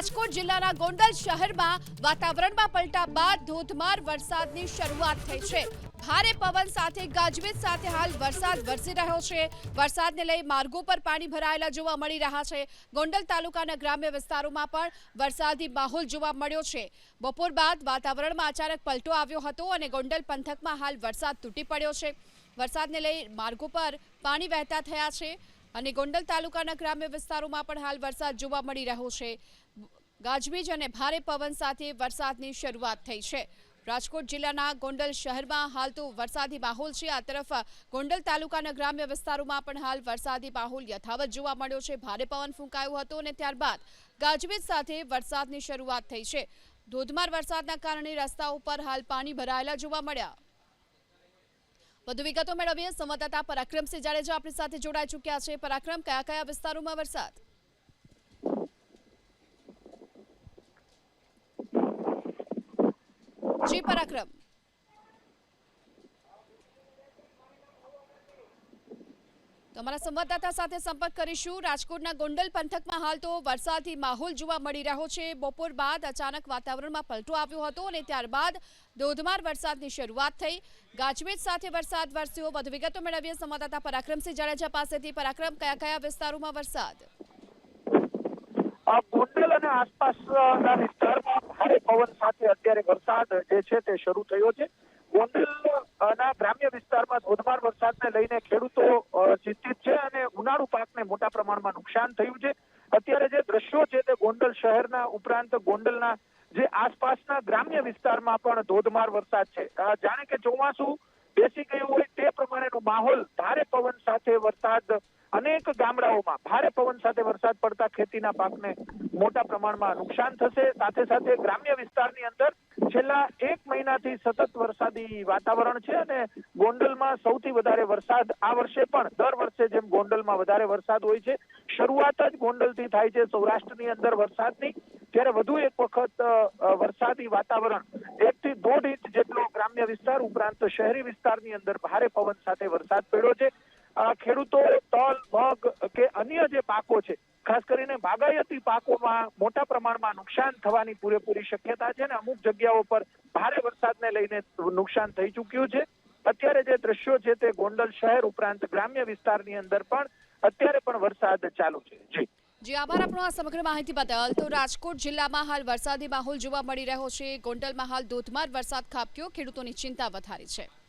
રાજકોટ જિલ્લાના ગોંડલ શહેરમાં વાતાવરણમાં પલટા બાદ ધોધમાર વરસાદની શરૂઆત થઈ છે। ભારે પવન સાથે ગાજવીજ સાથે હાલ વરસાદ વરસી રહ્યો છે। વરસાદને લઈ માર્ગો પર પાણી ભરાયેલા જોવા મળી રહ્યા છે। ગોંડલ તાલુકાના ગ્રામ્ય વિસ્તારોમાં પણ વરસાદી માહોલ જોવા મળ્યો છે। બપોર બાદ વાતાવરણમાં અચાનક પલટો આવ્યો હતો અને ગોંડલ પંથકમાં હાલ વરસાદ તૂટી પડ્યો છે। વરસાદને લઈ માર્ગો પર પાણી વહેતા થયા છે અને ગોંડલ તાલુકાના ગ્રામ્ય વિસ્તારોમાં પણ હાલ વરસાદ જોવા મળી રહ્યો છે। ગાજવીજ અને ભારે પવન સાથે વરસાદની શરૂઆત થઈ છે। રાજકોટ જિલ્લાના ગોંડલ શહેરમાં હાલ તો વરસાદી માહોલ છે। આ તરફ ગોંડલ તાલુકાના ગ્રામ્ય વિસ્તારોમાં પણ હાલ વરસાદી માહોલ યથાવત જોવા મળ્યો છે। ભારે પવન ફૂંકાયો હતો અને ત્યારબાદ ગાજવીજ સાથે વરસાદની શરૂઆત થઈ છે। ધોધમાર વરસાદના કારણે રસ્તાઓ પર હાલ પાણી ભરાયેલા જોવા મળ્યા। વધુ વિગતો મેળવીએ સંવાદદાતા પરાક્રમસિંહ જાડેજા આપણી સાથે જોડાઈ ચૂક્યા છે। પરાક્રમ, કયા કયા વિસ્તારોમાં વરસાદ? જી પરાક્રમ, તમારા સંવાદદાતા સાથે સંપર્ક કરીશું। રાજકોટના ગોંડલ પંથકમાં હાલ તો વરસાદી માહોલ જોવા મળી રહ્યો છે। બપોર બાદ અચાનક વાતાવરણમાં પલટો આવ્યો હતો અને ત્યારબાદ ધોધમાર વરસાદની શરૂઆત થઈ। ગાજવીજ સાથે વરસાદ વરસ્યો। વધુ વિગતો મેળવીએ સંવાદદાતા પરાક્રમસિંહ જાડેજા પાસેથી। પરાક્રમ, કયા કયા વિસ્તારોમાં વરસાદ? ગોંડલ અને આસપાસના વિસ્તારમાં ભારે પવન સાથે અત્યારે વરસાદ જે છે તે શરૂ થયો છે। ગોંડલના ગ્રામ્ય વિસ્તારમાં ધોધમાર વરસાદને લઈને ખેડૂતો ચિંતિત છે અને ઉનાળુ પાકને મોટા પ્રમાણમાં નુકસાન થયું છે। અત્યારે જે દ્રશ્યો છે તે ગોંડલ શહેરના ઉપરાંત ગોંડલના જે આસપાસના ગ્રામ્ય વિસ્તારમાં પણ ધોધમાર વરસાદ છે। જાણે કે ચોમાસું બેસી ગયું હોય તે પ્રમાણેનો માહોલ। ભારે પવન સાથે વરસાદ, અનેક ગામડાઓમાં ભારે પવન સાથે વરસાદ પડતા ખેતીના પાકને મોટા પ્રમાણમાં નુકસાન થશે। સાથે સાથે ગ્રામ્ય વિસ્તારની અંદર છેલ્લા 1 મહિનાથી સતત વરસાદી વાતાવરણ છે અને ગોંડલમાં સૌથી વધારે વરસાદ આ વર્ષે પણ દર વર્ષે જેમ ગોંડલમાં વધારે વરસાદ હોય છે। શરૂઆત જ ગોંડલથી થાય છે સૌરાષ્ટ્રની અંદર વરસાદની, ત્યારે વધુ એક વખત વરસાદી વાતાવરણ 1 થી 1.5 ઇંચ જેટલો ગ્રામ્ય વિસ્તાર ઉપરાંત શહેરી વિસ્તારની અંદર ભારે પવન સાથે વરસાદ પડ્યો છે। ખેડૂતો તલ, મગ કે અન્ય જે પાકો છે, ખાસ કરીને બાગાયતી પાકોમાં મોટા પ્રમાણમાં નુકસાન થવાની પૂરેપૂરી શક્યતા છે અને અમુક જગ્યાઓ પર ભારે વરસાદને લઈને નુકસાન થઈ ચૂક્યું છે। અત્યારે જે દ્રશ્યો છે તે ગોંડલ શહેર ઉપરાંત ગ્રામ્ય વિસ્તારની અંદર પણ અત્યારે પણ વરસાદ ચાલુ છે। જી આભાર આપનો આ સમગ્ર માહિતી બદલ। તો રાજકોટ જિલ્લામાં હાલ વરસાદી માહોલ જોવા મળી રહ્યો છે। ગોંડલમાં હાલ ધોધમાર વરસાદ ખાબક્યો, ખેડૂતોની ચિંતા વધારી છે।